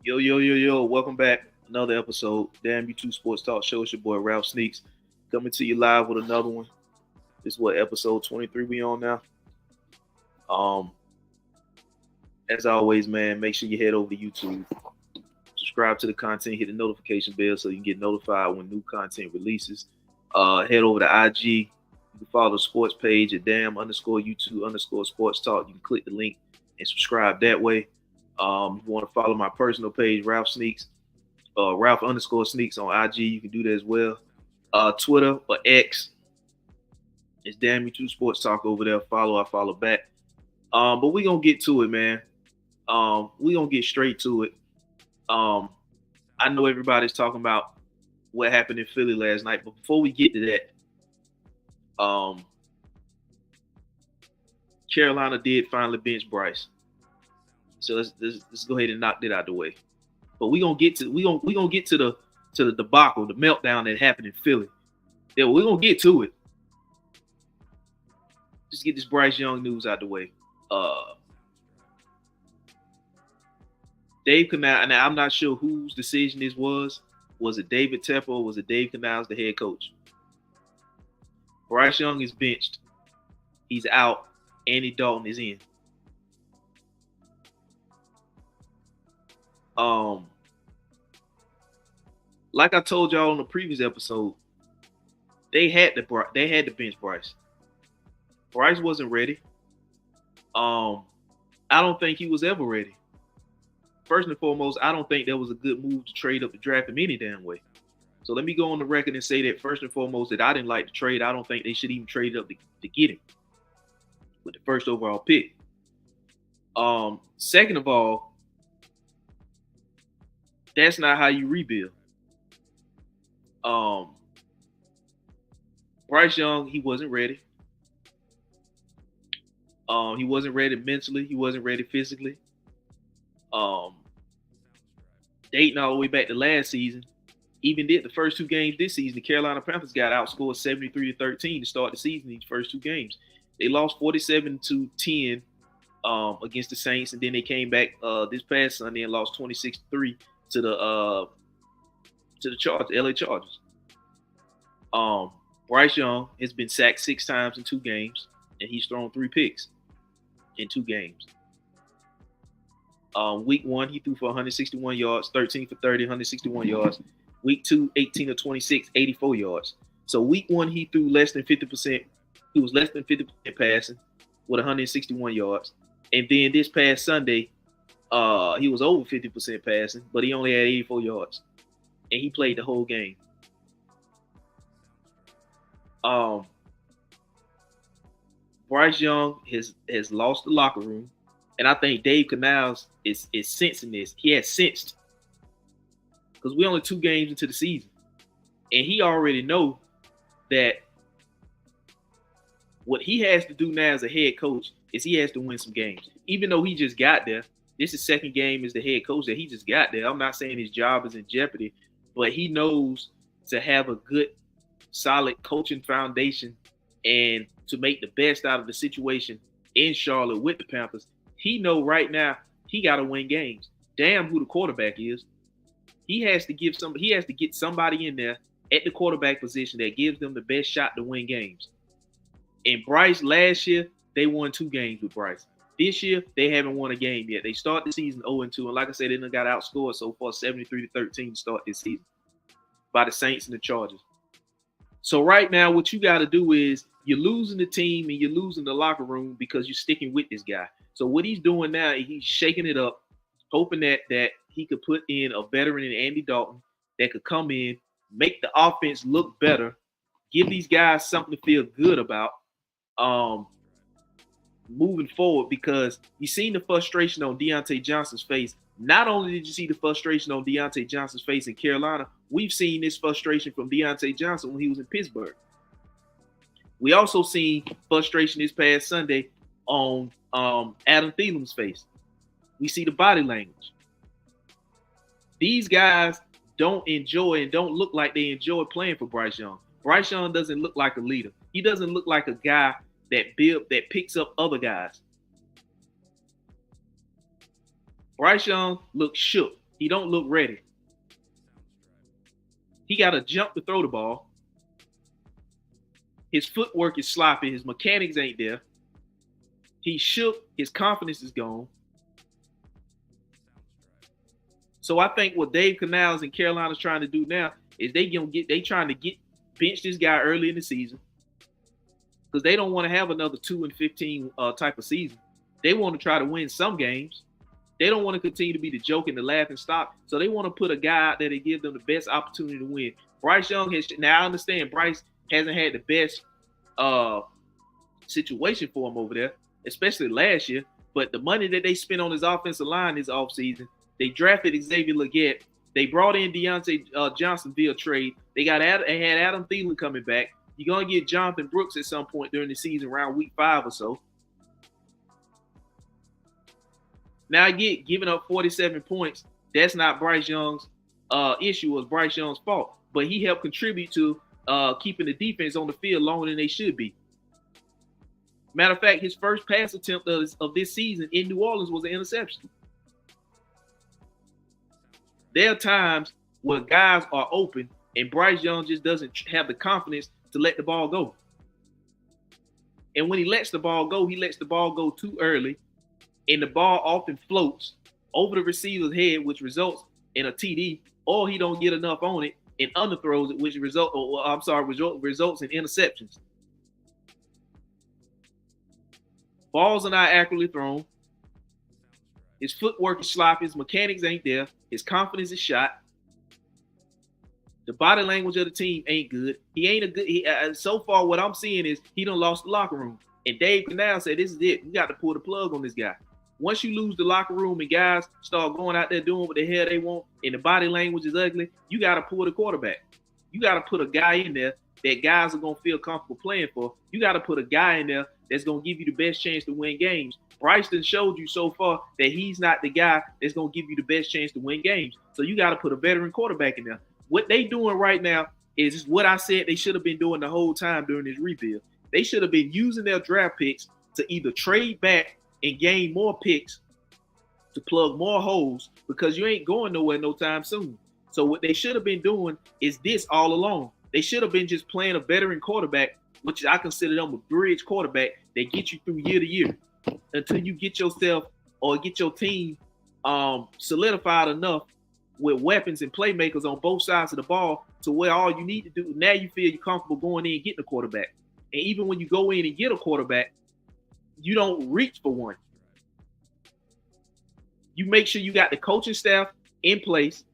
Yo, yo, yo, yo, welcome back. Another episode. Damn You Two Sports Talk Show. It's your boy Ralph Sneaks coming to you live with another one. This is what episode 23 we on now. Um, as always, man, make sure you head over to YouTube, subscribe to the content, hit the notification bell so you can get notified when new content releases. Head over to IG. You can follow the sports page at damn_YouTube_sports talk. You can click the link and subscribe that way. You want to follow my personal page, Ralph Sneaks, Ralph_Sneaks on IG. You can do that as well. Twitter or X, it's Damn You Two Sports Talk over there. I follow back. But we gonna get to it, man. We gonna get straight to it. I know everybody's talking about what happened in Philly last night, but before we get to that, Carolina did finally bench Bryce. So let's go ahead and knock that out the way. But we gonna get to the debacle, the meltdown that happened in Philly. Yeah, we're gonna get to it. Just get this Bryce Young news out the way. Dave Canal. Now I'm not sure whose decision this was. Was it David Tepper or was it Dave Canals, the head coach? Bryce Young is benched. He's out. Andy Dalton is in. Like I told y'all on the previous episode, they had to bench Bryce. Bryce wasn't ready. I don't think he was ever ready. First and foremost, I don't think that was a good move to trade up to draft him any damn way. So let me go on the record and say that first and foremost that I didn't like the trade. I don't think they should even trade up to get him with the first overall pick. Second of all, that's not how you rebuild. Bryce Young, he wasn't ready. He wasn't ready mentally. He wasn't ready physically. Dating all the way back to last season, even did the first two games this season, the Carolina Panthers got outscored 73-13 to start the season. These first two games, they lost 47-10 against the Saints, and then they came back this past Sunday and lost 26-3 to the Chargers, LA Chargers. Bryce Young has been sacked 6 times in 2 games, and he's thrown 3 picks in 2 games. Week 1, he threw for 161 yards, 13 for 30, 161 yards. Week 2, 18 of 26, 84 yards. So week 1, he threw less than 50%. He was less than 50% passing with 161 yards. And then this past Sunday, he was over 50% passing, but he only had 84 yards. And he played the whole game. Bryce Young has lost the locker room. And I think Dave Canals is sensing this. He has sensed. Because we're only 2 games into the season. And he already know that what he has to do now as a head coach is he has to win some games. Even though he just got there. This is second game as the head coach that he just got there. I'm not saying his job is in jeopardy. But he knows to have a good, solid coaching foundation and to make the best out of the situation in Charlotte with the Panthers. He know right now he got to win games. Damn who the quarterback is. He has to get somebody in there at the quarterback position that gives them the best shot to win games. And Bryce, last year, they won 2 games with Bryce. This year, they haven't won a game yet. They start the season 0-2. And like I said, they done got outscored so far 73-13 to start this season by the Saints and the Chargers. So right now, what you got to do is you're losing the team and you're losing the locker room because you're sticking with this guy. So what he's doing now, he's shaking it up, hoping that he could put in a veteran in Andy Dalton that could come in, make the offense look better, give these guys something to feel good about moving forward, because you seen the frustration on Deontay Johnson's face. Not only did you see the frustration on Deontay Johnson's face in Carolina, we've seen this frustration from Deontay Johnson when he was in Pittsburgh. We also seen frustration this past Sunday on Adam Thielen's face. We see the body language. These guys don't enjoy and don't look like they enjoy playing for Bryce Young. Bryce Young doesn't look like a leader. He doesn't look like a guy that picks up other guys. Bryce Young looks shook. He don't look ready. He got to jump to throw the ball. His footwork is sloppy. His mechanics ain't there. He shook. His confidence is gone. So I think what Dave Canales and Carolina's trying to do now is they trying to bench this guy early in the season because they don't want to have another 2-15 type of season. They want to try to win some games. They don't want to continue to be the joke and the laughing stock. So they want to put a guy out there that give them the best opportunity to win. Bryce Young now I understand Bryce hasn't had the best situation for him over there, especially last year. But the money that they spent on his offensive line this offseason, they drafted Xavier Legette. They brought in Deontay Johnson via trade. They had Adam Thielen coming back. You're going to get Jonathan Brooks at some point during the season, around week 5 or so. Now, giving up 47 points, that's not Bryce Young's issue. It was Bryce Young's fault. But he helped contribute to keeping the defense on the field longer than they should be. Matter of fact, his first pass attempt of this season in New Orleans was an interception. There are times where guys are open and Bryce Young just doesn't have the confidence to let the ball go. And when he lets the ball go too early, and the ball often floats over the receiver's head, which results in a TD, or he don't get enough on it and underthrows it, which results in interceptions. Balls are not accurately thrown. His footwork is sloppy. His mechanics ain't there. His confidence is shot. The body language of the team ain't good. He ain't a good. So far, what I'm seeing is he done lost the locker room. And Dave Canal said, "This is it. We got to pull the plug on this guy." Once you lose the locker room and guys start going out there doing what the hell they want, and the body language is ugly, you got to pull the quarterback. You got to put a guy in there that guys are gonna feel comfortable playing for. You got to put a guy in there that's gonna give you the best chance to win games. Bryce done showed you so far that he's not the guy that's going to give you the best chance to win games. So you got to put a veteran quarterback in there. What they doing right now is what I said they should have been doing the whole time during this rebuild. They should have been using their draft picks to either trade back and gain more picks to plug more holes because you ain't going nowhere no time soon. So what they should have been doing is this all along. They should have been just playing a veteran quarterback, which I consider them a bridge quarterback that gets you through year to year, until you get yourself or get your team solidified enough with weapons and playmakers on both sides of the ball to where all you need to do, now you feel you're comfortable going in and getting a quarterback. And even when you go in and get a quarterback, you don't reach for one. You make sure you got the coaching staff in place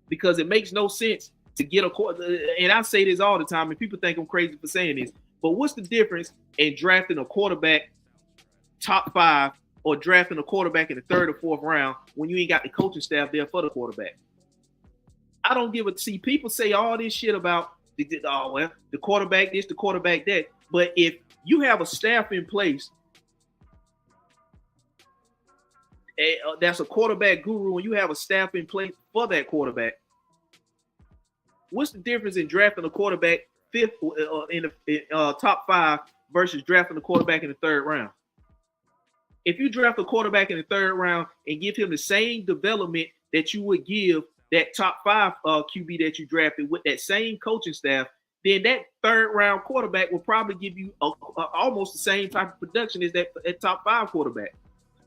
because it makes no sense to get a quarterback. And I say this all the time, and people think I'm crazy for saying this, but what's the difference in drafting a quarterback top 5 or drafting a quarterback in the 3rd or 4th round when you ain't got the coaching staff there for the quarterback? I don't give a see. People say all this shit about the quarterback this, the quarterback that. But if you have a staff in place that's a quarterback guru and you have a staff in place for that quarterback, what's the difference in drafting a quarterback 5th in the top 5 versus drafting a quarterback in the 3rd round? If you draft a quarterback in the 3rd round and give him the same development that you would give that top 5 QB that you drafted with that same coaching staff, then that 3rd round quarterback will probably give you almost the same type of production as that top 5 quarterback,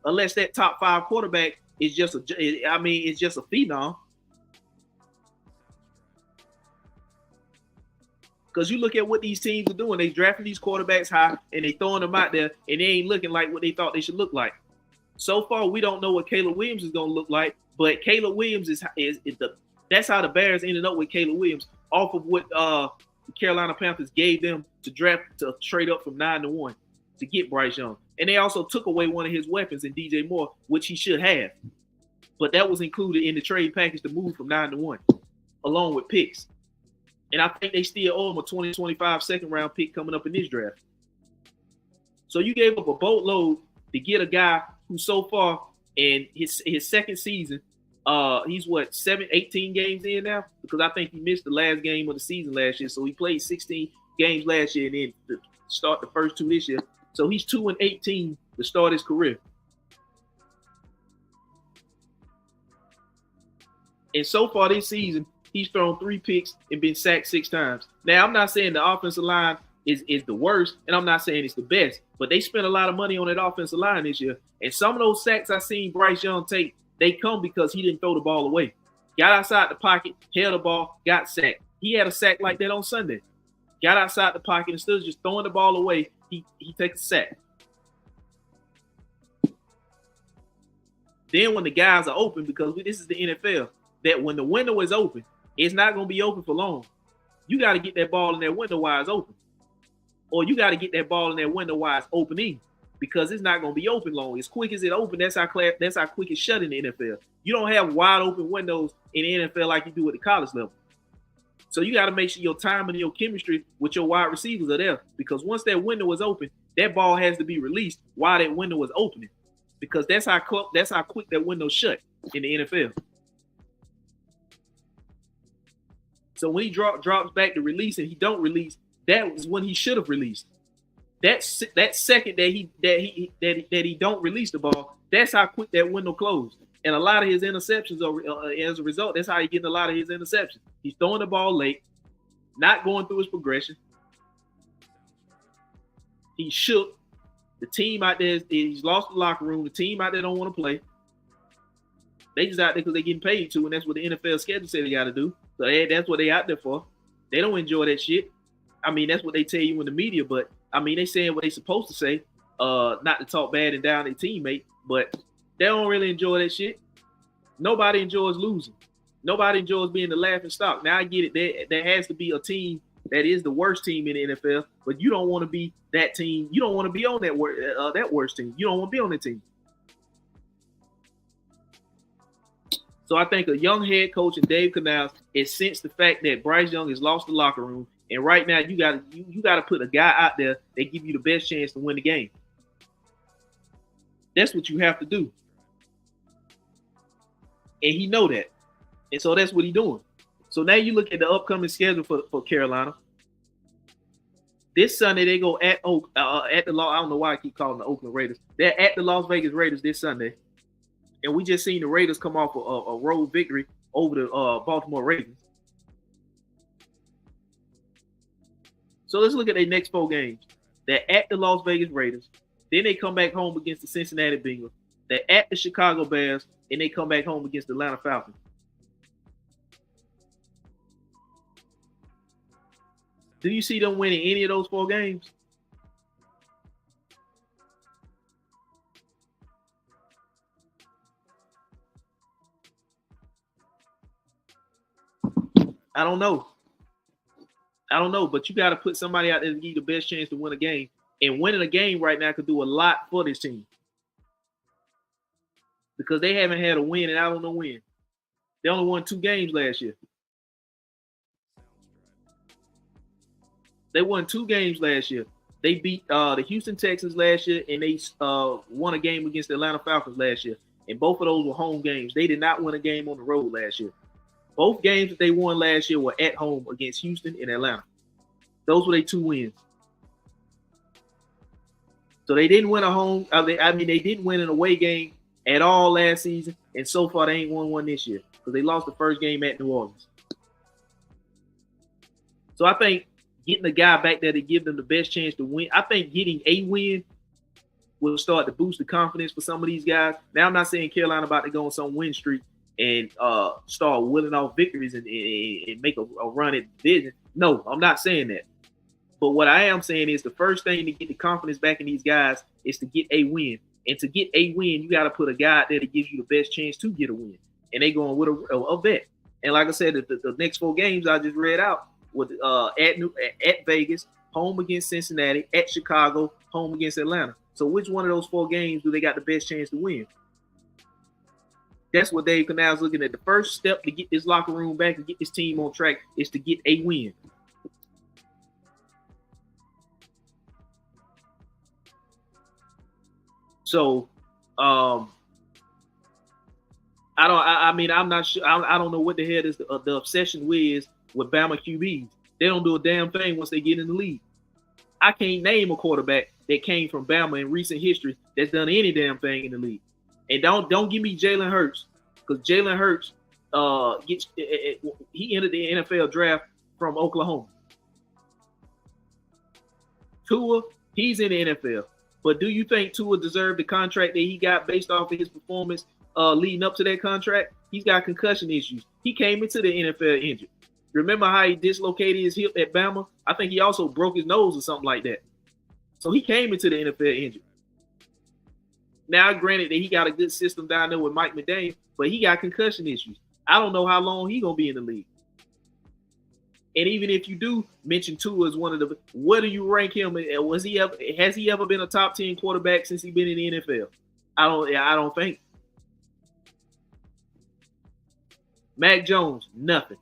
unless that top 5 quarterback is just it's just a phenom. Because you look at what these teams are doing, they drafting these quarterbacks high and they throwing them out there, and they ain't looking like what they thought they should look like. So far, we don't know what Caleb Williams is going to look like, but Caleb Williams that's how the Bears ended up with Caleb Williams off of what the Carolina Panthers gave them to trade up from 9-1 to get Bryce Young. And they also took away one of his weapons in DJ Moore, which he should have. But that was included in the trade package to move from 9-1, along with picks. And I think they still owe him a 2025 2nd-round pick coming up in this draft. So you gave up a boatload to get a guy who so far in his 2nd season, he's 18 games in now? Because I think he missed the last game of the season last year. So he played 16 games last year and then to start the first 2 this year. So he's 2-18 to start his career. And so far this season, he's thrown 3 picks and been sacked 6 times. Now, I'm not saying the offensive line is the worst, and I'm not saying it's the best, but they spent a lot of money on that offensive line this year. And some of those sacks I seen Bryce Young take, they come because he didn't throw the ball away. Got outside the pocket, held the ball, got sacked. He had a sack like that on Sunday. Got outside the pocket, instead of just throwing the ball away, he takes a sack. Then when the guys are open, because this is the NFL, that when the window is open, it's not going to be open for long. You got to get that ball in that window while it's open. Or you got to get that ball in that window while it's opening, because it's not going to be open long. As quick as it open, that's how quick it's shut in the NFL. You don't have wide open windows in the NFL like you do at the college level. So you got to make sure your timing and your chemistry with your wide receivers are there, because once that window is open, that ball has to be released while that window is opening, because that's how quick that window shut in the NFL. So when he drops back to release and he don't release, that was when he should have released. That second that he don't release the ball, that's how quick that window closed. And a lot of his interceptions are as a result. That's how he's getting a lot of his interceptions. He's throwing the ball late, not going through his progression. He shook. The team out there, he's lost the locker room. The team out there don't want to play. They just out there because they're getting paid to, and that's what the NFL schedule said they got to do. So that's what they out there for. They don't enjoy that shit. I mean, that's what they tell you in the media, but I mean, they saying what they supposed to say, not to talk bad and down their teammate, but they don't really enjoy that shit. Nobody enjoys losing. Nobody enjoys being the laughing stock. Now I get it. There has to be a team that is the worst team in the NFL, but you don't want to be that team. You don't want to be on that worst team. You don't want to be on that team. So I think a young head coach and Dave Canales has sensed the fact that Bryce Young has lost the locker room, and right now you got to put a guy out there that give you the best chance to win the game. That's what you have to do, and he know that, and so that's what he's doing. So now you look at the upcoming schedule for Carolina. This Sunday they go at the I don't know why I keep calling the Oakland Raiders. They're at the Las Vegas Raiders this Sunday. And we just seen the Raiders come off a road victory over the Baltimore Ravens. So let's look at their next 4 games. They're at the Las Vegas Raiders. Then they come back home against the Cincinnati Bengals. They're at the Chicago Bears. And they come back home against the Atlanta Falcons. Do you see them winning any of those 4 games? I don't know, but you got to put somebody out there to give you the best chance to win a game. And winning a game right now could do a lot for this team, because they haven't had a win, and I don't know when. They only won 2 games last year. They won 2 games last year. They beat the Houston Texans last year, and they won a game against the Atlanta Falcons last year. And both of those were home games. They did not win a game on the road last year. Both games that they won last year were at home against Houston and Atlanta. Those were their 2 wins. So they didn't win a home. They didn't win an away game at all last season, and so far they ain't won one this year because they lost the first game at New Orleans. So I think getting a guy back there to give them the best chance to win, I think getting a win will start to boost the confidence for some of these guys. Now I'm not saying Carolina about to go on some win streak and start willing off victories and make a run at the division. No, I'm not saying that. But what I am saying is the first thing to get the confidence back in these guys is to get a win. And to get a win, you got to put a guy out there that gives you the best chance to get a win. And they going with a vet. And like I said, the next 4 games I just read out with at Vegas, home against Cincinnati, at Chicago, home against Atlanta. So which one of those 4 games do they got the best chance to win? That's what Dave Canales looking at. The first step to get this locker room back and get this team on track is to get a win. So, I'm not sure. I don't know what the hell is the obsession with Bama QBs. They don't do a damn thing once they get in the league. I can't name a quarterback that came from Bama in recent history that's done any damn thing in the league. And don't give me Jalen Hurts, because Jalen Hurts He entered the NFL draft from Oklahoma. Tua, he's in the NFL. But do you think Tua deserved the contract that he got based off of his performance leading up to that contract? He's got concussion issues. He came into the NFL injured. Remember how he dislocated his hip at Bama? I think he also broke his nose or something like that. So he came into the NFL injured. Now, granted that he got a good system down there with Mike McDaniel, but he got concussion issues. I don't know how long he's going to be in the league. And even if you do mention Tua as one of the, where do you rank him? Has he ever been a top 10 quarterback since he's been in the NFL? I don't think. Mac Jones, nothing.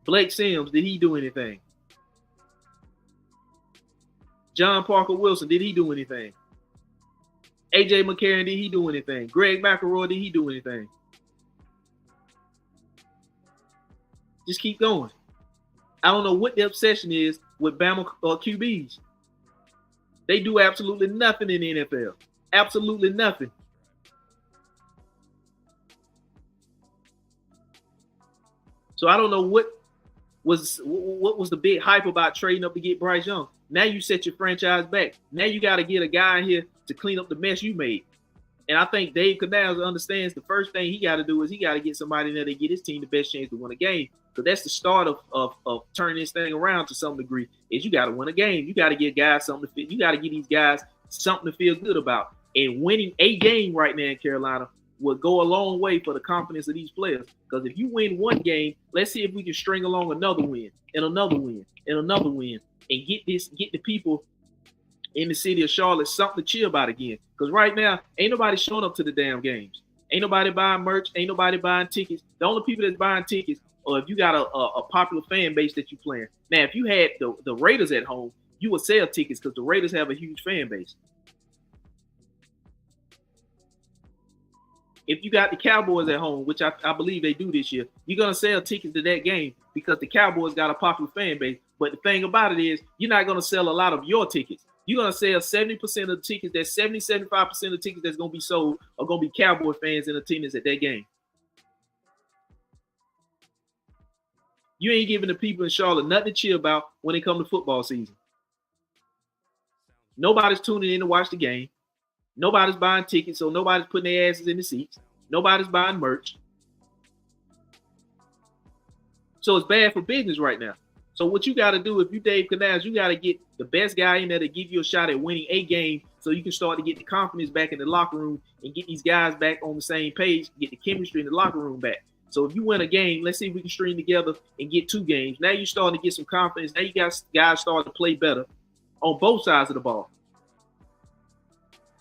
Blake Sims, did he do anything? John Parker Wilson, did he do anything? AJ McCarron, did he do anything? Greg McElroy, did he do anything? Just keep going. I don't know what the obsession is with Bama QBs. They do absolutely nothing in the NFL. Absolutely nothing. So I don't know what was the big hype about trading up to get Bryce Young. Now you set your franchise back. Now you got to get a guy in here to clean up the mess you made. And I think Dave Canales understands the first thing he got to do is he got to get somebody in there to get his team the best chance to win a game. Because that's the start of turning this thing around to some degree. Is you got to win a game. You got to get guys something to feel. You got to give these guys something to feel good about. And winning a game right now in Carolina will go a long way for the confidence of these players. Because if you win one game, let's see if we can string along another win and another win and another win and get the people in the city of Charlotte something to cheer about again. Because right now, ain't nobody showing up to the damn games. Ain't nobody buying merch. Ain't nobody buying tickets. The only people that's buying tickets, or if you got a popular fan base that you playing. Now, if you had the Raiders at home, you would sell tickets because the Raiders have a huge fan base. If you got the Cowboys at home, which I believe they do this year, you're going to sell tickets to that game because the Cowboys got a popular fan base. But the thing about it is you're not going to sell a lot of your tickets. You're going to sell 70% of the tickets. That's 75% of the tickets that's going to be sold are going to be Cowboy fans in attendance at that game. You ain't giving the people in Charlotte nothing to cheer about when it comes to football season. Nobody's tuning in to watch the game. Nobody's buying tickets, so nobody's putting their asses in the seats. Nobody's buying merch. So it's bad for business right now. So what you got to do, if you Dave Canales, you got to get the best guy in there to give you a shot at winning a game so you can start to get the confidence back in the locker room and get these guys back on the same page, get the chemistry in the locker room back. So if you win a game, let's see if we can string together and get 2 games. Now you're starting to get some confidence. Now you got guys starting to play better on both sides of the ball.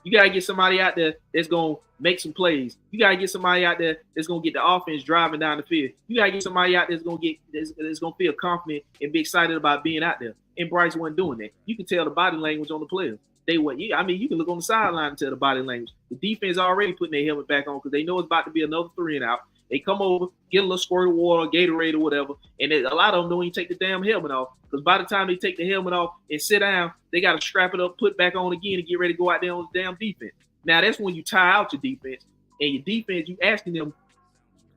You got to get somebody out there that's going to make some plays. You got to get somebody out there that's going to get the offense driving down the field. You got to get somebody out there that's going to feel confident and be excited about being out there. And Bryce wasn't doing that. You can tell the body language on the players. You can look on the sideline and tell the body language. The defense already putting their helmet back on because they know it's about to be another 3 and out. They come over, get a little squirt of water, Gatorade or whatever, and a lot of them don't even take the damn helmet off because by the time they take the helmet off and sit down, they got to strap it up, put back on again, and get ready to go out there on the damn defense. Now, that's when you tire out your defense, and your defense, you asking them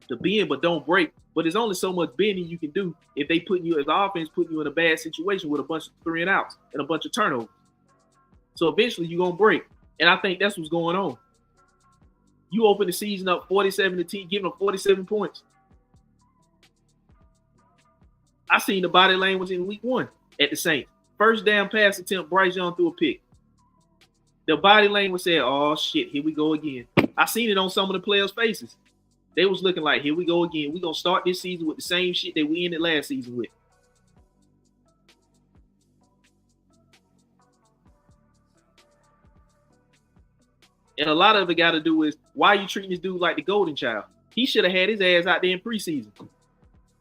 to bend but don't break, but there's only so much bending you can do if the offense putting you in a bad situation with a bunch of 3 and outs and a bunch of turnovers. So eventually you're going to break, and I think that's what's going on. You open the season up 47-10, giving them 47 points. I seen the body language in week 1 at the Saints. First damn pass attempt, Bryce Young threw a pick. The body language said, oh, shit, here we go again. I seen it on some of the players' faces. They was looking like, here we go again. We're going to start this season with the same shit that we ended last season with. And a lot of it got to do is, why are you treating this dude like the golden child? He should have had his ass out there in preseason.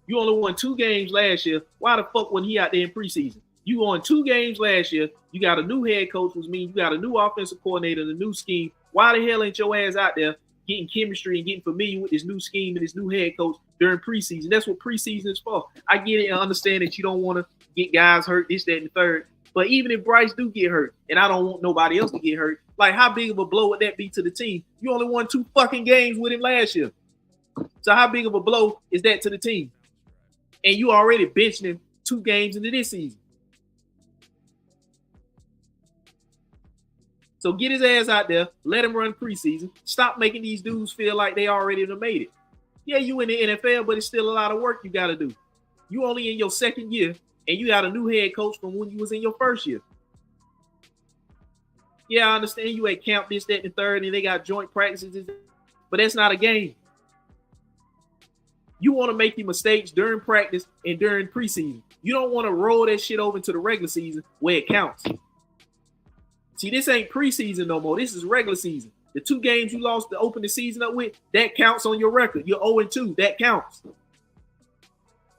You only won 2 games last year. Why the fuck wasn't he out there in preseason? You won 2 games last year. You got a new head coach, which means you got a new offensive coordinator, and a new scheme. Why the hell ain't your ass out there getting chemistry and getting familiar with this new scheme and this new head coach during preseason? That's what preseason is for. I get it and understand that you don't want to get guys hurt, this, that, and the third. But even if Bryce do get hurt, and I don't want nobody else to get hurt, Like, how big of a blow would that be to the team? You only won 2 fucking games with him last year. So how big of a blow is that to the team? And you already benching him 2 games into this season. So get his ass out there, let him run preseason. Stop making these dudes feel like they already made it. Yeah, you in the NFL, but it's still a lot of work you got to do. You only in your second year, and you got a new head coach from when you was in your first year. Yeah, I understand you at camp this, that, and third, and they got joint practices, but that's not a game. You want to make your mistakes during practice and during preseason. You don't want to roll that shit over into the regular season where it counts. See, this ain't preseason no more. This is regular season. The 2 games you lost to open the season up with, that counts on your record. You're 0-2. That counts.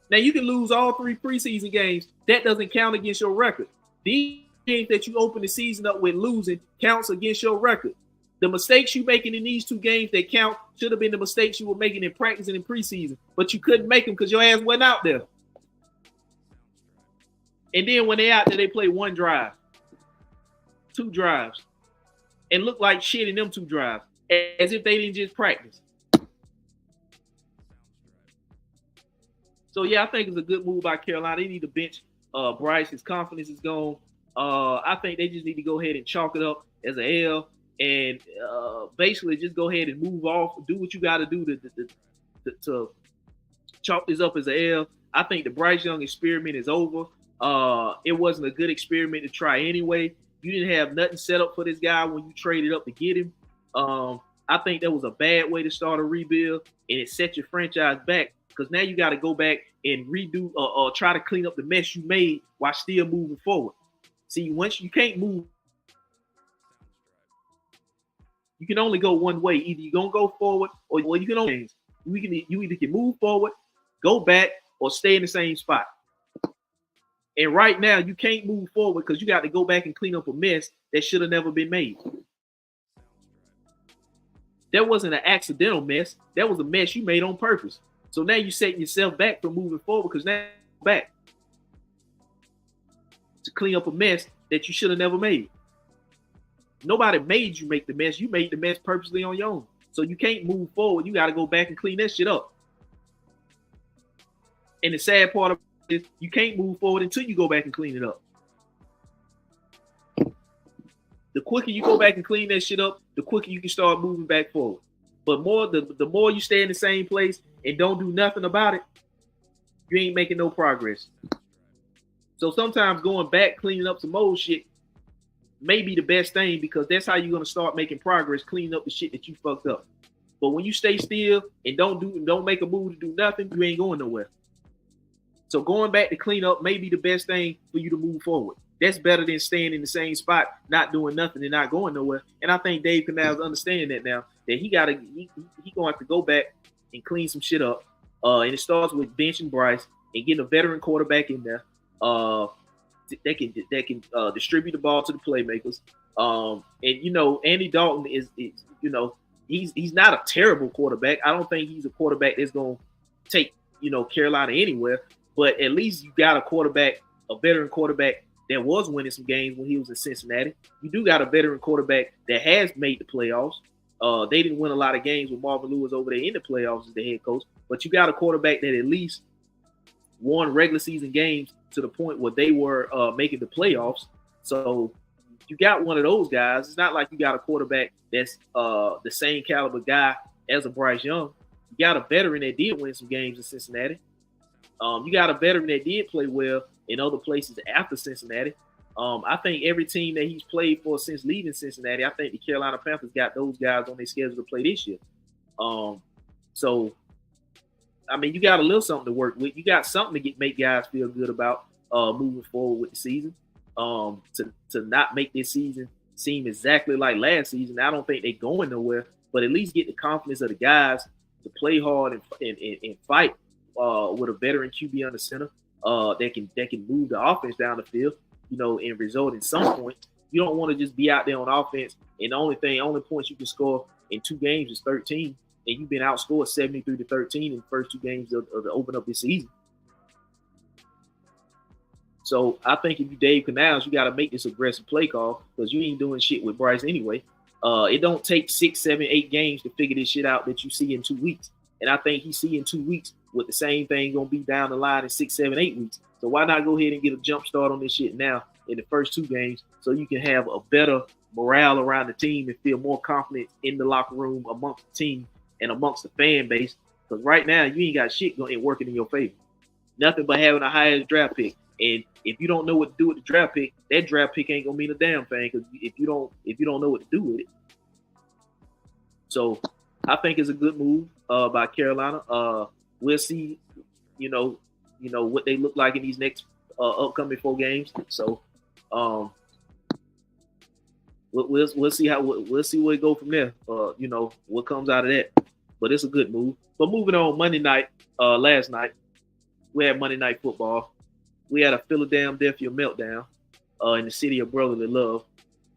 Now, you can lose all 3 preseason games. That doesn't count against your record. These games that you open the season up with losing counts against your record. The mistakes you making in these 2 games that count should have been the mistakes you were making in practice and in preseason, but you couldn't make them because your ass wasn't out there. And then when they out there, they play 1 drive, 2 drives, and look like shit in them 2 drives, as if they didn't just practice. So, yeah, I think it's a good move by Carolina. They need to bench Bryce. His confidence is gone. I think they just need to go ahead and chalk it up as an L and basically just go ahead and move off. Do what you got to do to chalk this up as an L. I think the Bryce Young experiment is over. It wasn't a good experiment to try anyway. You didn't have nothing set up for this guy when you traded up to get him. I think that was a bad way to start a rebuild, and it set your franchise back because now you got to go back and redo or try to clean up the mess you made while still moving forward. See, once you can't move, you can only go one way. Either you're going to go forward or you can only you either can move forward, go back, or stay in the same spot. And right now, you can't move forward because you got to go back and clean up a mess that should have never been made. That wasn't an accidental mess. That was a mess you made on purpose. So now you're setting yourself back from moving forward because now you're back to clean up a mess that you should have never made. Nobody made you make the mess. You made the mess purposely on your own. So you can't move forward. You got to go back and clean that shit up. And the sad part of it is you can't move forward until you go back and clean it up. The quicker you go back and clean that shit up, the quicker you can start moving back forward. But the more you stay in the same place and don't do nothing about it, you ain't making no progress. So sometimes going back, cleaning up some old shit may be the best thing because that's how you're going to start making progress, cleaning up the shit that you fucked up. But when you stay still and don't make a move to do nothing, you ain't going nowhere. So going back to clean up may be the best thing for you to move forward. That's better than staying in the same spot, not doing nothing and not going nowhere. And I think Dave Canales understanding that now, that he gonna have to go back and clean some shit up. And it starts with benching Bryce and getting a veteran quarterback in there. That can distribute the ball to the playmakers. And Andy Dalton is he's not a terrible quarterback. I don't think he's a quarterback that's gonna take Carolina anywhere. But at least you got a veteran quarterback that was winning some games when he was in Cincinnati. You do got a veteran quarterback that has made the playoffs. They didn't win a lot of games with Marvin Lewis over there in the playoffs as the head coach, but you got a quarterback that at least won regular season games to the point where they were making the playoffs. So you got one of those guys. It's not like you got a quarterback that's the same caliber guy as a Bryce Young. You got a veteran that did win some games in Cincinnati. You got a veteran that did play well in other places after Cincinnati. I think every team that he's played for since leaving Cincinnati, I think the Carolina Panthers got those guys on their schedule to play this year. So, I mean, you got a little something to work with. You got something to make guys feel good about moving forward with the season. To not make this season seem exactly like last season. I don't think they're going nowhere, but at least get the confidence of the guys to play hard and fight with a veteran QB on the center that can move the offense down the field, and result in some points. You don't want to just be out there on offense and the only points you can score in 2 games is 13, and you've been outscored 73-13 in the first 2 games of the open up this season. So I think if you Dave Canals, you got to make this aggressive play call because you ain't doing shit with Bryce anyway. It don't take 6, 7, 8 games to figure this shit out that you see in 2 weeks. And I think he see in 2 weeks with the same thing gonna be down the line in 6, 7, 8 weeks. So why not go ahead and get a jump start on this shit now in the first 2 games so you can have a better morale around the team and feel more confident in the locker room amongst the team and amongst the fan base. Because right now you ain't got shit going working in your favor. Nothing but having a highest draft pick. And if you don't know what to do with the draft pick, that draft pick ain't gonna mean a damn thing because if you don't know what to do with it. So I think it's a good move by Carolina. We'll see, you know what they look like in these next upcoming 4 games. So we'll see we'll see where it go from there. What comes out of that. But it's a good move. But moving on, Monday night, last night, we had Monday Night Football. We had a philaDAMNdelphia meltdown in the city of brotherly love.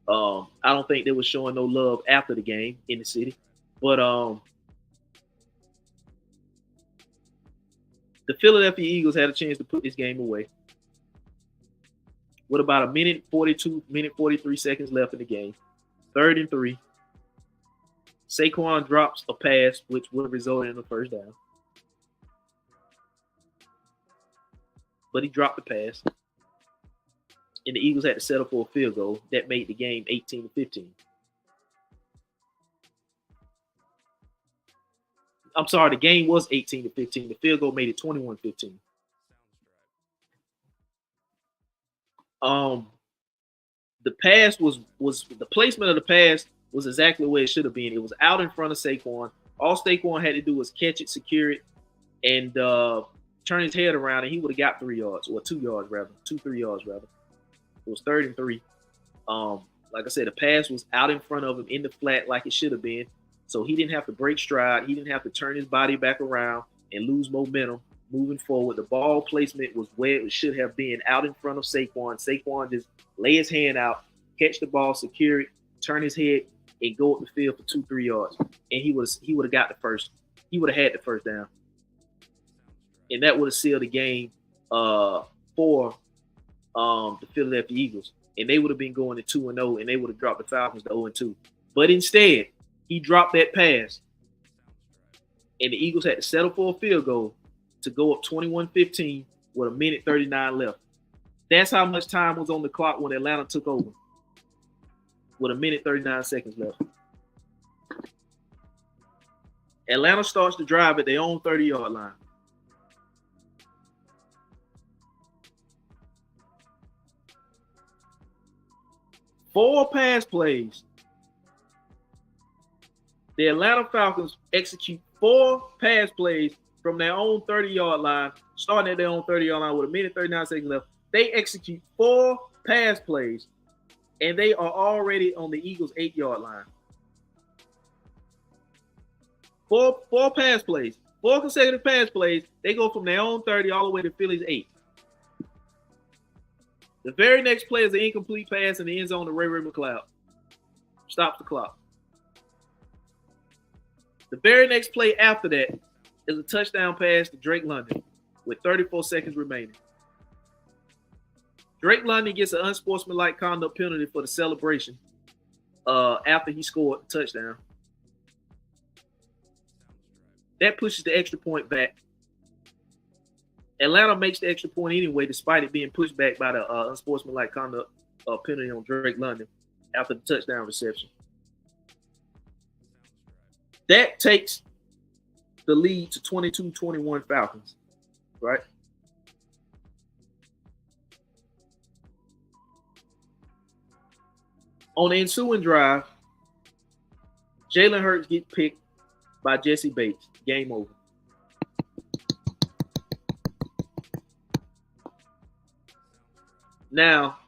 I don't think they were showing no love after the game in the city. But the Philadelphia Eagles had a chance to put this game away. With about a minute 43 seconds left in the game. 3rd and 3. Saquon drops a pass, which would have resulted in a first down. But he dropped the pass. And the Eagles had to settle for a field goal. That made the game 18-15. I'm sorry, the game was 18-15. The field goal made it 21-15. The pass was the placement of the pass was exactly where it should have been. It was out in front of Saquon. All Saquon had to do was catch it, secure it, and turn his head around, and he would have got 3 yards, or 2 yards rather, 3 yards rather. It was 3rd and 3. Like I said, the pass was out in front of him in the flat like it should have been. So he didn't have to break stride. He didn't have to turn his body back around and lose momentum moving forward. The ball placement was where it should have been, out in front of Saquon. Saquon just lay his hand out, catch the ball, secure it, turn his head, and go up the field for 2-3 yards. And he would have got the first. He would have had the first down. And that would have sealed the game for the Philadelphia Eagles. And they would have been going to 2-0, and they would have dropped the Falcons to 0-2. But instead, he dropped that pass, and the Eagles had to settle for a field goal to go up 21-15 with a minute 39 left. That's how much time was on the clock when Atlanta took over, with a minute 39 seconds left. Atlanta starts to drive at their own 30-yard line. Four pass plays. The Atlanta Falcons execute 4 pass plays from their own 30-yard line, starting at their own 30-yard line with a minute 39 seconds left. They execute 4 pass plays, and they are already on the Eagles' 8-yard line. Four pass plays, 4 consecutive pass plays. They go from their own 30 all the way to Philly's 8. The very next play is an incomplete pass in the end zone to Ray McCloud. Stops the clock. The very next play after that is a touchdown pass to Drake London with 34 seconds remaining. Drake London gets an unsportsmanlike conduct penalty for the celebration after he scored a touchdown. That pushes the extra point back. Atlanta makes the extra point anyway, despite it being pushed back by the unsportsmanlike conduct penalty on Drake London after the touchdown reception. That takes the lead to 22-21 Falcons, right? On the ensuing drive, Jalen Hurts gets picked by Jesse Bates. Game over. Now,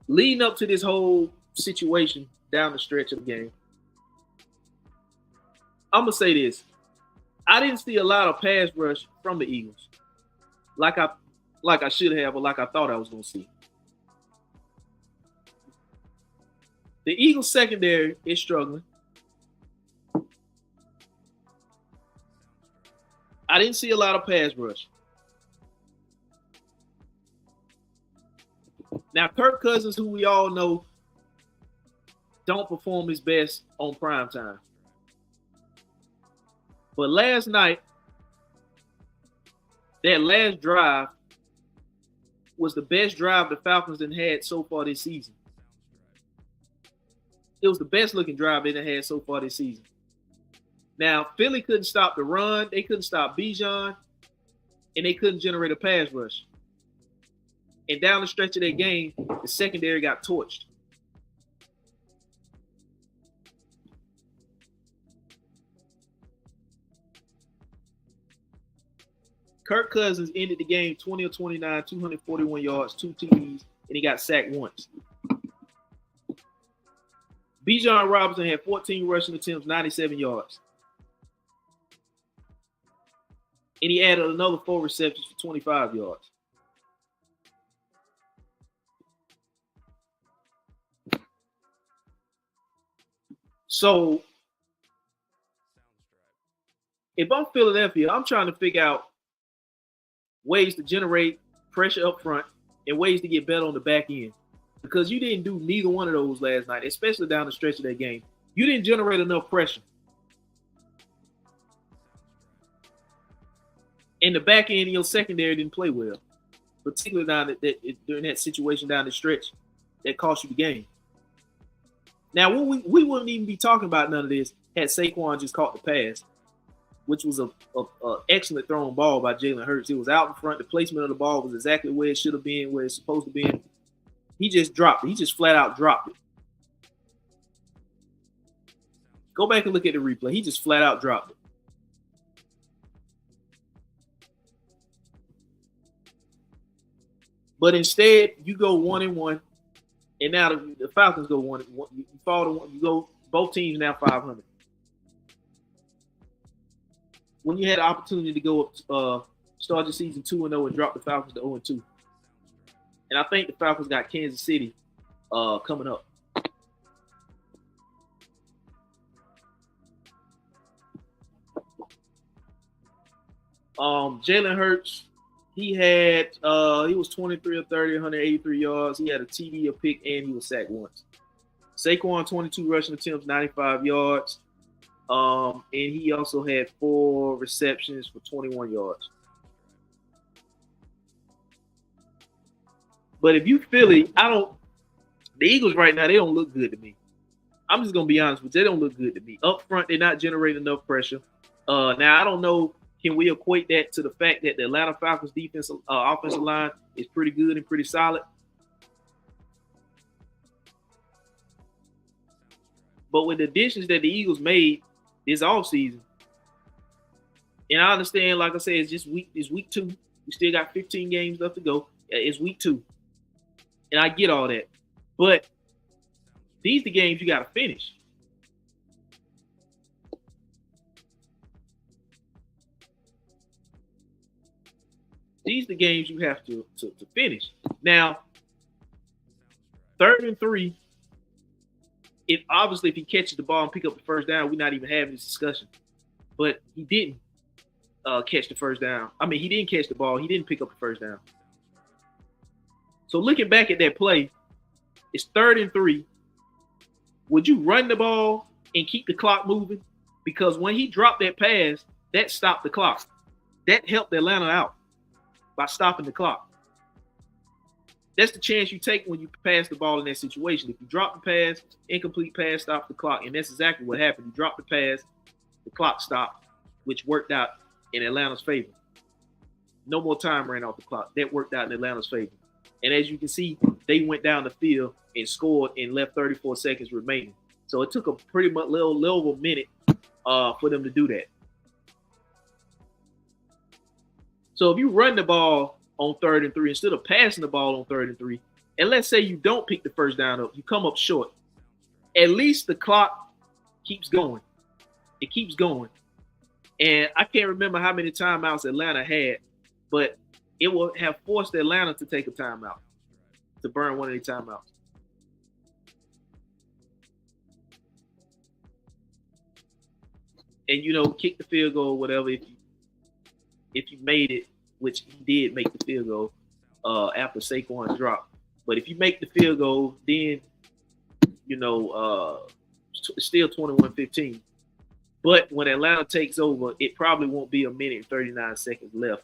leading up to this whole situation down the stretch of the game, I'm going to say this. I didn't see a lot of pass rush from the Eagles like I should have, or like I thought I was going to see. The Eagles secondary is struggling. I didn't see a lot of pass rush. Now, Kirk Cousins, who we all know, don't perform his best on prime time. But last night, that last drive was the best drive the Falcons have had so far this season. It was the best looking drive they had so far this season. Now, Philly couldn't stop the run. They couldn't stop Bijan. And they couldn't generate a pass rush. And down the stretch of their game, the secondary got torched. Kirk Cousins ended the game 20 of 29, 241 yards, 2 TDs, and he got sacked once. Bijan Robinson had 14 rushing attempts, 97 yards. And he added another 4 receptions for 25 yards. So, if I'm Philadelphia, I'm trying to figure out ways to generate pressure up front and ways to get better on the back end. Because you didn't do neither one of those last night, especially down the stretch of that game. You didn't generate enough pressure. And the back end of your secondary didn't play well, particularly during that situation down the stretch that cost you the game. Now, we wouldn't even be talking about none of this had Saquon just caught the pass, which was a excellent thrown ball by Jalen Hurts. It was out in front. The placement of the ball was exactly where it should have been, where it's supposed to be. He just dropped it. He just flat out dropped it. Go back and look at the replay. He just flat out dropped it. But instead, you go 1-1, and now the Falcons go 1-1. You fall to one. You go both teams now 500. When you had the opportunity to go up, start the season 2-0 and drop the Falcons to 0-2. And I think the Falcons got Kansas City coming up. Jalen Hurts, he was 23 of 30, 183 yards. He had a TD, a pick, and he was sacked once. Saquon, 22 rushing attempts, 95 yards. And he also had 4 receptions for 21 yards. But if you Philly, the Eagles right now, they don't look good to me. I'm just going to be honest with you. They don't look good to me. Up front, they're not generating enough pressure. Now, I don't know. Can we equate that to the fact that the Atlanta Falcons offensive line is pretty good and pretty solid? But with the additions that the Eagles made this offseason, and I understand, like I said, it's week 2. We still got 15 games left to go. It's week 2. And I get all that. But these are the games you got to finish. These are the games you have to finish. Now, 3rd and 3, if he catches the ball and pick up the first down, we're not even having this discussion. But he didn't catch the first down. I mean, he didn't catch the ball. He didn't pick up the first down. So looking back at that play, it's 3rd and 3. Would you run the ball and keep the clock moving? Because when he dropped that pass, that stopped the clock. That helped Atlanta out by stopping the clock. That's the chance you take when you pass the ball in that situation. If you drop the pass, incomplete pass, stop the clock. And that's exactly what happened. You dropped the pass, the clock stopped, which worked out in Atlanta's favor. No more time ran off the clock. That worked out in Atlanta's favor. And as you can see, they went down the field and scored and left 34 seconds remaining. So it took a pretty much little over a minute for them to do that. So if you run the ball on 3rd and 3 instead of passing the ball on 3rd and 3, and let's say you don't pick the first down up, you come up short, at least the clock keeps going. It keeps going. And I can't remember how many timeouts Atlanta had, but it will have forced Atlanta to take a timeout, to burn one of their timeouts. And, kick the field goal, whatever, if you made it, which he did make the field goal after Saquon's drop. But if you make the field goal, then it's still 21-15. But when Atlanta takes over, it probably won't be a minute and 39 seconds left,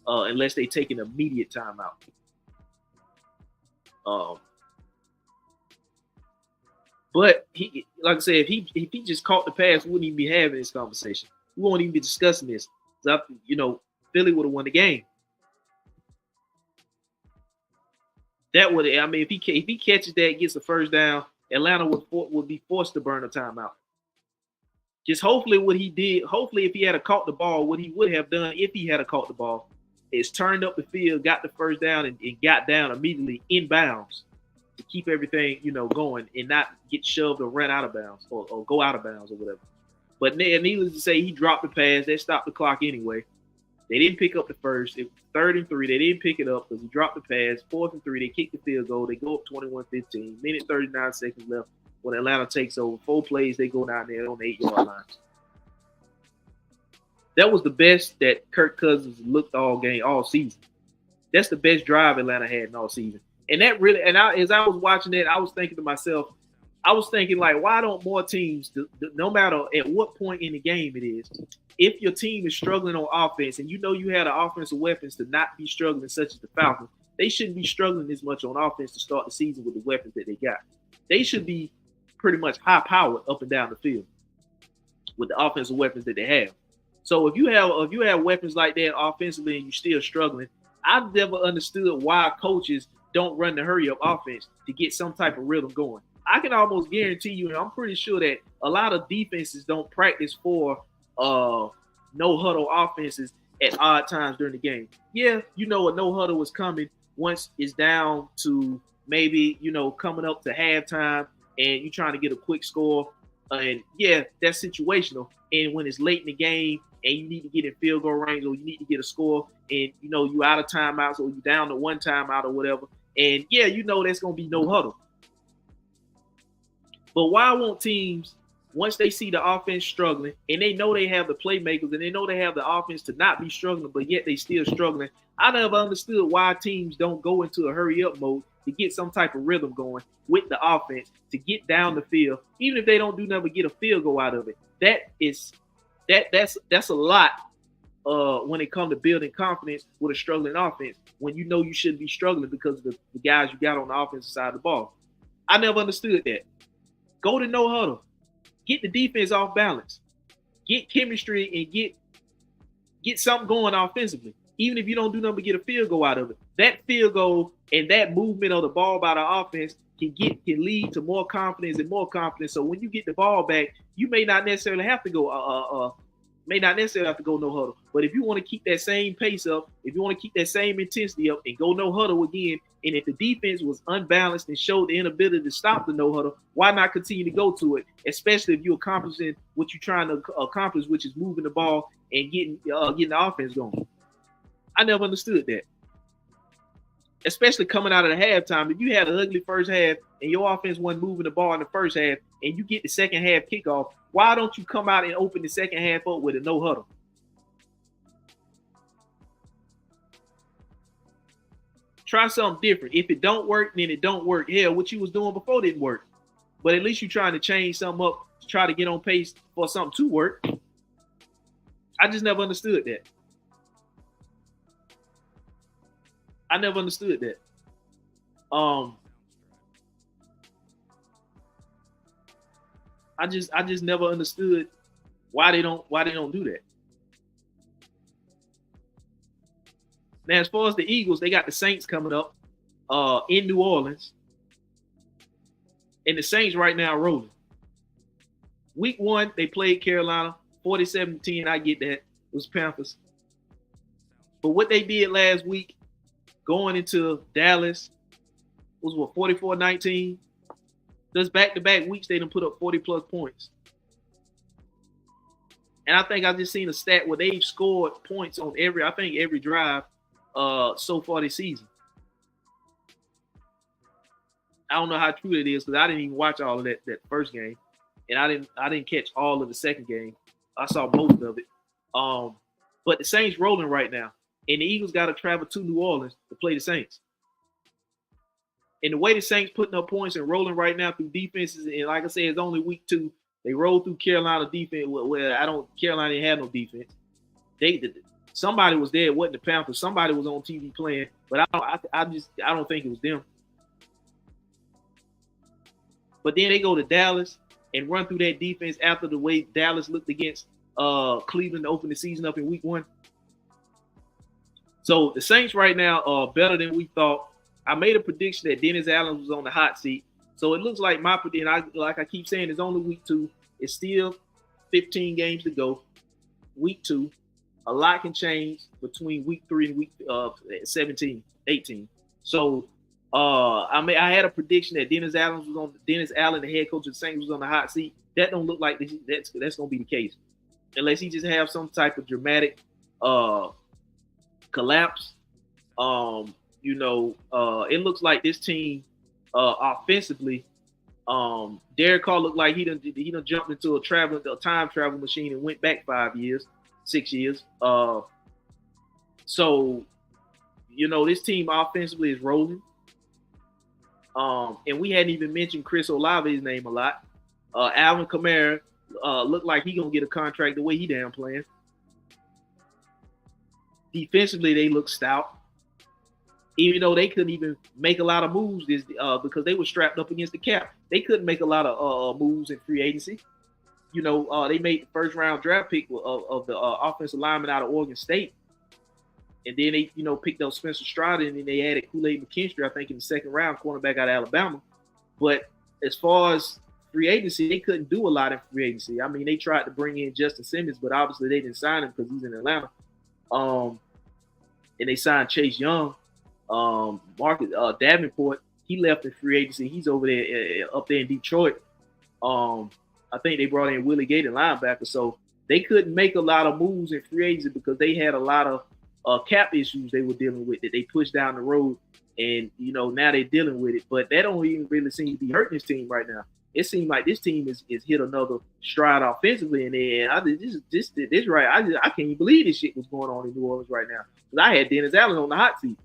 unless they take an immediate timeout. But he, like I said, if he just caught the pass, we wouldn't even be having this conversation. We won't even be discussing this. So, Philly would have won the game. That would, I mean, if he catches that, gets the first down, Atlanta would be forced to burn a timeout. Just hopefully what he did, hopefully if he had caught the ball, what he would have done if he had caught the ball is turned up the field, got the first down, and got down immediately in bounds to keep everything, going and not get shoved or run out of bounds or go out of bounds or whatever. But needless to say, he dropped the pass. That stopped the clock anyway. They didn't pick up the first. It was 3rd and 3. They didn't pick it up because he dropped the pass. 4th and 3. They kicked the field goal. They go up 21-15. Minute 39 seconds left. When Atlanta takes over, 4 plays, they go down there on the 8-yard line. That was the best that Kirk Cousins looked all season. That's the best drive Atlanta had in all season. And that really, as I was watching that, I was thinking to myself, like, why don't more teams, no matter at what point in the game it is, if your team is struggling on offense and you had an offensive weapons to not be struggling, such as the Falcons, they shouldn't be struggling this much on offense to start the season with the weapons that they got. They should be pretty much high-powered up and down the field with the offensive weapons that they have. So if you have weapons like that offensively and you're still struggling, I've never understood why coaches don't run the hurry-up offense to get some type of rhythm going. I can almost guarantee you, and I'm pretty sure that a lot of defenses don't practice for no-huddle offenses at odd times during the game. Yeah, a no-huddle is coming once it's down to maybe, coming up to halftime and you're trying to get a quick score. And, yeah, that's situational. And when it's late in the game and you need to get in field goal range or you need to get a score and, you out of timeouts or you down to one timeout or whatever, and, yeah, that's going to be no huddle. But why won't teams, once they see the offense struggling and they know they have the playmakers and they know they have the offense to not be struggling, but yet they still struggling, I never understood why teams don't go into a hurry-up mode to get some type of rhythm going with the offense to get down the field, even if they don't do nothing but get a field goal out of it. That's a lot when it comes to building confidence with a struggling offense when you shouldn't be struggling because of the guys you got on the offensive side of the ball. I never understood that. Go to no huddle. Get the defense off balance. Get chemistry and get something going offensively. Even if you don't do nothing but get a field goal out of it. That field goal and that movement of the ball by the offense can lead to more confidence and more confidence. So when you get the ball back, you may not necessarily have to go no huddle. But if you want to keep that same pace up, if you want to keep that same intensity up and go no huddle again, and if the defense was unbalanced and showed the inability to stop the no huddle, why not continue to go to it? Especially if you're accomplishing what you're trying to accomplish, which is moving the ball and getting the offense going. I never understood that. Especially coming out of the halftime. If you had an ugly first half and your offense wasn't moving the ball in the first half and you get the second half kickoff, why don't you come out and open the second half up with a no huddle? Try something different. If it don't work, then it don't work. Hell, what you was doing before didn't work. But at least you're trying to change something up to try to get on pace for something to work. I just never understood that. I never understood that. I just never understood why they don't do that. Now, as far as the Eagles, they got the Saints coming up in New Orleans. And the Saints right now are rolling. Week 1, they played Carolina 47-10. I get that. It was Panthers. But what they did last week, going into Dallas, was 44-19. Those back-to-back weeks, they done put up 40-plus points. And I think I just seen a stat where they've scored points on every drive so far this season. I don't know how true it is because I didn't even watch all of that first game, and I didn't catch all of the second game. I saw most of it. But the Saints rolling right now, and the Eagles got to travel to New Orleans to play the Saints. And the way the Saints putting up points and rolling right now through defenses, and like I said, it's only week 2. They rolled through Carolina defense where Carolina didn't have no defense. Somebody was there. It wasn't the Panthers. Somebody was on TV playing, but I don't think it was them. But then they go to Dallas and run through that defense after the way Dallas looked against Cleveland to open the season up in week 1. So the Saints right now are better than we thought. I made a prediction that Dennis Allen was on the hot seat. So it looks like my prediction, like I keep saying, it's only week 2. It's still 15 games to go. Week 2. A lot can change between week 3 and week 17, 18. So I had a prediction that Dennis Allen, the head coach of the Saints, was on the hot seat. That don't look like that's going to be the case. Unless he just have some type of dramatic collapse. It looks like this team offensively, Derek Carr looked like he done jumped into a time travel machine and went back 6 years. So this team offensively is rolling. And we hadn't even mentioned Chris Olave's name a lot. Alvin Kamara looked like he gonna get a contract the way he damn playing. Defensively, they look stout. Even though they couldn't even make a lot of moves because they were strapped up against the cap. They couldn't make a lot of moves in free agency. They made the first round draft pick of the offensive lineman out of Oregon State. And then they, picked up Spencer Strider, and then they added Kool-Aid McKinstry, I think, in the second round, cornerback out of Alabama. But as far as free agency, they couldn't do a lot in free agency. I mean, they tried to bring in Justin Simmons, but obviously they didn't sign him because he's in Atlanta. And they signed Chase Young. Marcus Davenport, he left in free agency. He's over there up there in Detroit. I think they brought in Willie Gay, the linebacker. So they couldn't make a lot of moves in free agency because they had a lot of cap issues they were dealing with that they pushed down the road. And, now they're dealing with it. But that don't even really seem to be hurting this team right now. It seems like this team is hit another stride offensively. And this right. I can't even believe this shit was going on in New Orleans right now. Because I had Dennis Allen on the hot seat.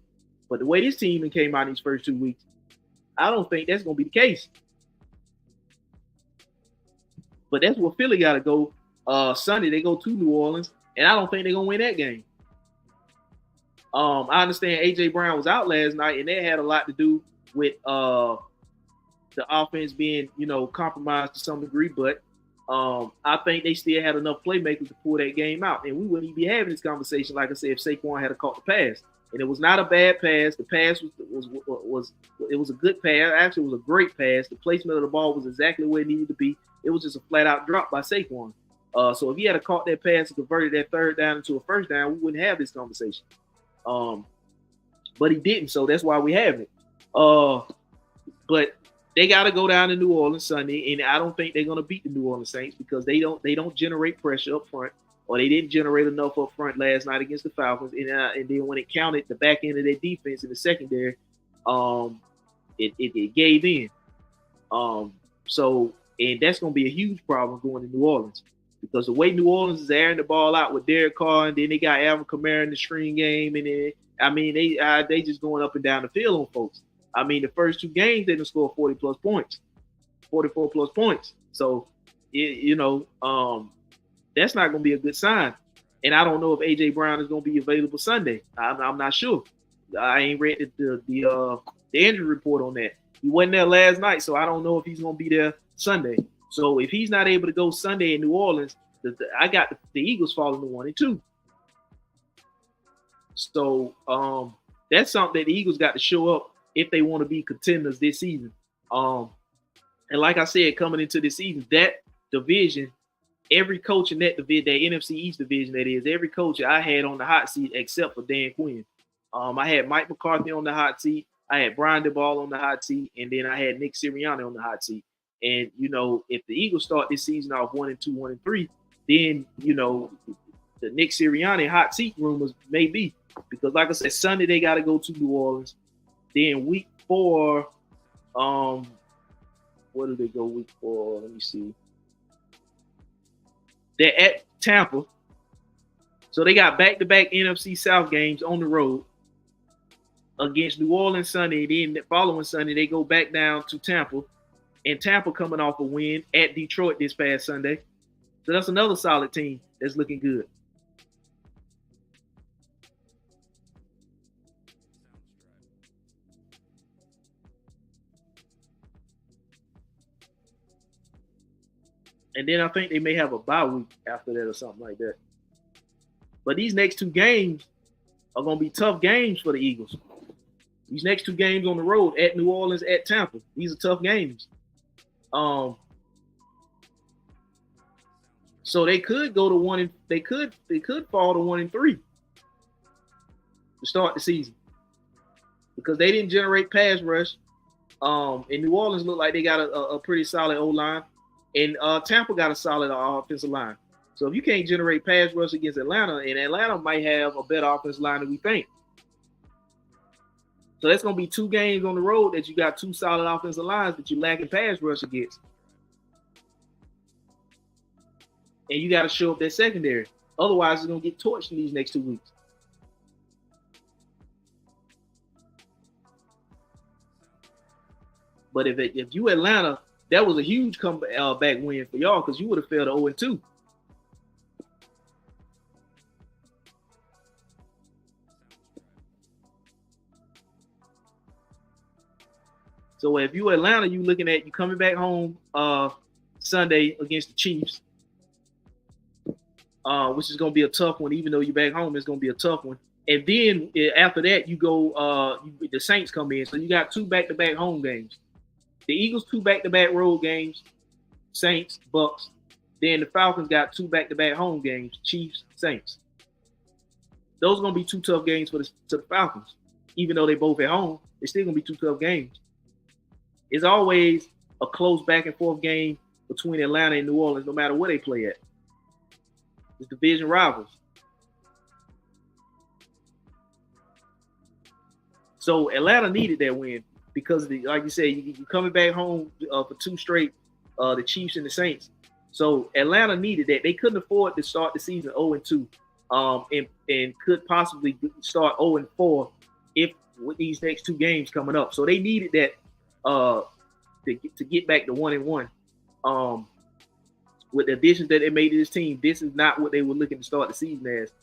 But the way this team came out in these first 2 weeks, I don't think that's going to be the case. But that's where Philly got to go. Sunday, they go to New Orleans, and I don't think they're going to win that game. I understand A.J. Brown was out last night, and that had a lot to do with the offense being, compromised to some degree. But I think they still had enough playmakers to pull that game out. And we wouldn't even be having this conversation, like I said, if Saquon had caught the pass. And it was not a bad pass. The pass was a good pass. Actually, it was a great pass. The placement of the ball was exactly where it needed to be. It was just a flat-out drop by Saquon. So if he had caught that pass and converted that third down into a first down, we wouldn't have this conversation. But he didn't, so that's why we have it. But they got to go down to New Orleans Sunday, and I don't think they're going to beat the New Orleans Saints because they don't generate pressure up front. Or they didn't generate enough up front last night against the Falcons. And then when it counted the back end of their defense in the secondary, it gave in. And that's going to be a huge problem going to New Orleans. Because the way New Orleans is airing the ball out with Derek Carr, and then they got Alvin Kamara in the screen game. And then, they just going up and down the field on folks. I mean, the first 2 games, they didn't score 40-plus points. 44-plus points. So, that's not going to be a good sign. And I don't know if A.J. Brown is going to be available Sunday. I'm not sure. I ain't read the injury report on that. He wasn't there last night, so I don't know if he's going to be there Sunday. So if he's not able to go Sunday in New Orleans, I got the Eagles falling to 1-2. So that's something that the Eagles got to show up if they want to be contenders this season. And like I said, coming into this season, that division, every coach in that division, that NFC East division, that is, every coach I had on the hot seat except for Dan Quinn. I had Mike McCarthy on the hot seat. I had Brian DeBall on the hot seat. And then I had Nick Sirianni on the hot seat. And, if the Eagles start this season off 1-2, 1-3, then, the Nick Sirianni hot seat rumors may be. Because, like I said, Sunday they got to go to New Orleans. Then week 4, where do they go week 4? Let me see. They're at Tampa. So they got back-to-back NFC South games on the road. against New Orleans Sunday. Then the following Sunday, they go back down to Tampa. And Tampa coming off a win at Detroit this past Sunday. So that's another solid team that's looking good. And then I think they may have a bye week after that or something like that. But these next two games are going to be tough games for the Eagles. These next two games on the road at New Orleans, at Tampa. These are tough games. So they could go to one and they could fall to 1-3 to start the season because they didn't generate pass rush. And New Orleans looked like they got a pretty solid O-line, and Tampa got a solid offensive line. So if you can't generate pass rush against Atlanta, and Atlanta might have a better offensive line than we think. So that's going to be two games on the road that you got two solid offensive lines that you're lacking pass rush against. And you got to show up that secondary. Otherwise, it's going to get torched in these next 2 weeks. But if you Atlanta, that was a huge comeback win for y'all because you would have fell to 0-2. So if you Atlanta, you looking at you coming back home Sunday against the Chiefs, which is going to be a tough one. Even though you're back home, it's going to be a tough one. And then after that, you go the Saints come in. So you got two back-to-back home games. The Eagles, two back-to-back road games, Saints, Bucks. Then the Falcons got two back-to-back home games, Chiefs, Saints. Those are going to be two tough games to the Falcons. Even though they both at home, it's still going to be two tough games. It's always a close back-and-forth game between Atlanta and New Orleans, no matter where they play at. It's division rivals. So Atlanta needed that win because, like you said, you're coming back home for two straight, the Chiefs and the Saints. So Atlanta needed that. They couldn't afford to start the season 0-2, and could possibly start 0-4 if with these next two games coming up. So they needed that to get back to 1-1. With the additions that they made to this team, this is not what they were looking to start the season as.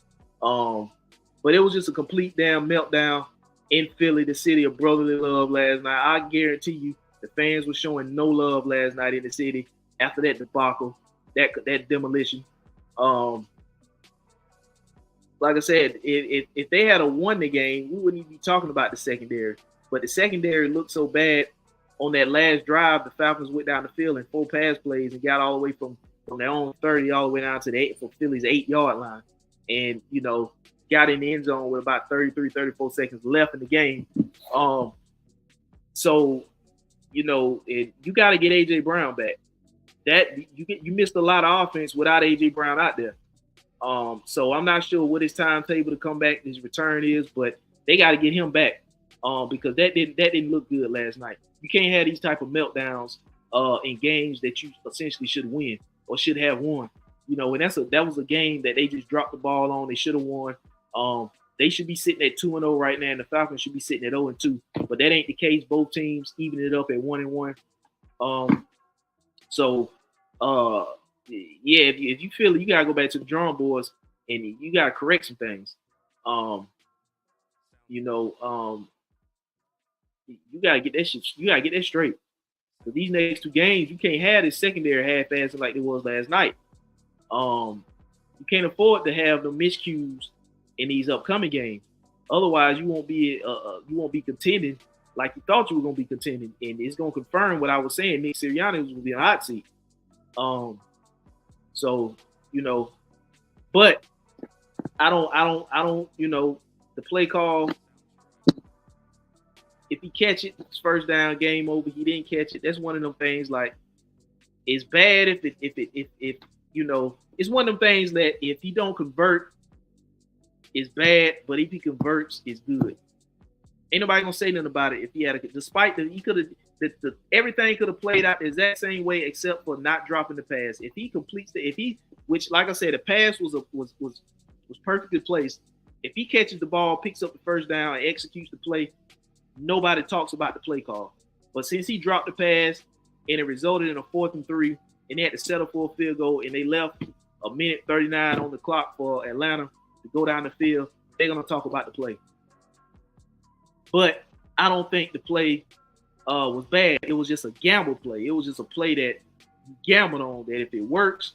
But it was just a complete damn meltdown in Philly, the city of brotherly love last night. I guarantee you the fans were showing no love last night in the city after that debacle, that demolition. Like I said, if they had won the game, we wouldn't even be talking about the secondary. But the secondary looked so bad on that last drive. The Falcons went down the field in 4 pass plays and got all the way from their own 30 all the way down to for Philly's 8-yard line. And, got in the end zone with about 33, 34 seconds left in the game. So, you got to get A.J. Brown back. That you missed a lot of offense without A.J. Brown out there. So I'm not sure what his timetable to come back, his return is, but they got to get him back because that didn't look good last night. You can't have these type of meltdowns in games that you essentially should win or should have won. And that was a game that they just dropped the ball on. They should have won. They should be sitting at 2-0 right now, and the Falcons should be sitting at 0-2. But that ain't the case. Both teams even it up at 1-1. If you feel it, you gotta go back to the drawing boards and you gotta correct some things. You gotta get that shit. You gotta get that straight. For these next two games, you can't have this secondary half-assing like it was last night. You can't afford to have the miscues in these upcoming games. Otherwise, you won't be contending like you thought you were gonna be contending, and it's gonna confirm what I was saying. Nick Sirianni was gonna be a hot seat. But I don't. The play call. If he catch it, it's first down, game over. He didn't catch it. That's one of them things. Like, it's bad if it's one of them things that if he don't convert, it's bad. But if he converts, it's good. Ain't nobody gonna say nothing about it if he had despite that he could have everything could have played out the exact same way except for not dropping the pass. If he completes which like I said, the pass was perfectly placed. If he catches the ball, picks up the first down, and executes the play, nobody talks about the play call. But since he dropped the pass and it resulted in a 4th and 3, and they had to settle for a field goal, and they left a minute 39 on the clock for Atlanta to go down the field, they're going to talk about the play. But I don't think the play was bad. It was just a gamble play. It was just a play that you gambled on, that if it works,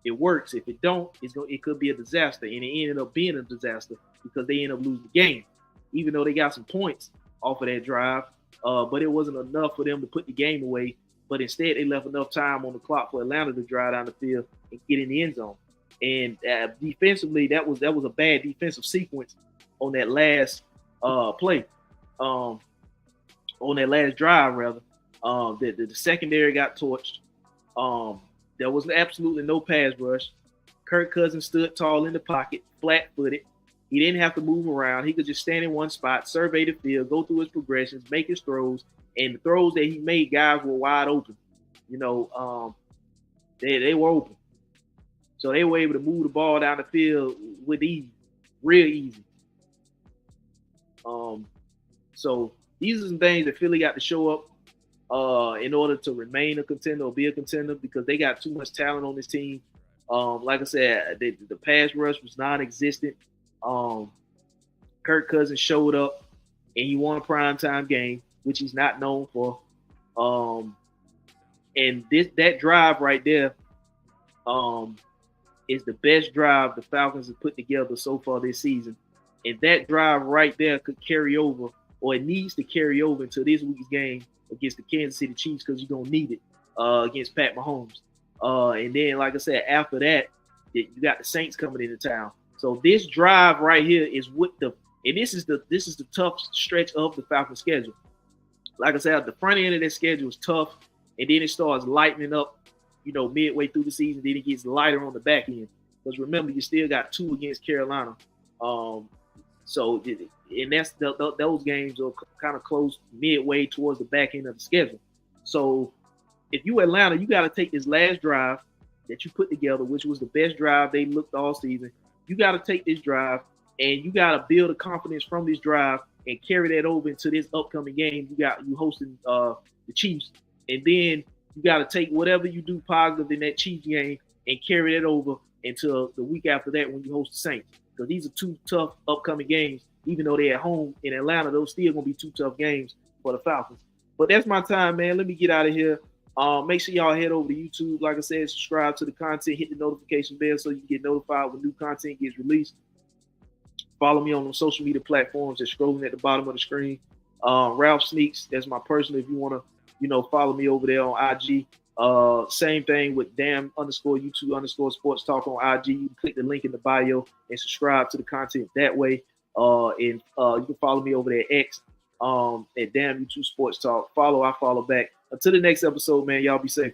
it works. If it don't, it could be a disaster. And it ended up being a disaster because they ended up losing the game, even though they got some points off of that drive. But it wasn't enough for them to put the game away. But instead, they left enough time on the clock for Atlanta to drive down the field and get in the end zone. And defensively, that was a bad defensive sequence on that last play, on that last drive, rather. The secondary got torched. There was absolutely no pass rush. Kirk Cousins stood tall in the pocket, flat-footed. He didn't have to move around. He could just stand in one spot, survey the field, go through his progressions, make his throws. And the throws that he made, guys were wide open. They were open. So they were able to move the ball down the field with ease, real easy. So these are some things that Philly got to show up in order to remain a contender or be a contender, because they got too much talent on this team. Like I said, the pass rush was non-existent. Kirk Cousins showed up and he won a primetime game, which he's not known for. And that drive right there is the best drive the Falcons have put together so far this season. And that drive right there could carry over, or it needs to carry over into this week's game against the Kansas City Chiefs, because you're going to need it against Pat Mahomes. And then, like I said, after that, you got the Saints coming into town. So this drive right here is this is the tough stretch of the Falcons schedule. Like I said, the front end of that schedule is tough, and then it starts lightening up, midway through the season. Then it gets lighter on the back end, because remember, you still got 2 against Carolina. So those games are kind of close midway towards the back end of the schedule. So if you Atlanta, you got to take this last drive that you put together, which was the best drive they looked all season. You got to take this drive, and you got to build a confidence from this drive and carry that over into this upcoming game. You hosting the Chiefs, and then you got to take whatever you do positive in that Chiefs game and carry that over until the week after that when you host the Saints. Because these are 2 tough upcoming games. Even though they're at home in Atlanta, those still going to be 2 tough games for the Falcons. But that's my time, man. Let me get out of here. Make sure y'all head over to YouTube. Like I said, subscribe to the content, hit the notification bell so you can get notified when new content gets released. Follow me on the social media platforms that's scrolling at the bottom of the screen. Ralph Sneaks, that's my personal. If you want to, follow me over there on IG. Same thing with _YouTube_sports talk on IG. You can click the link in the bio and subscribe to the content that way. And you can follow me over there at X at Damn YouTube Sports Talk. I follow back. Until the next episode, man, y'all be safe.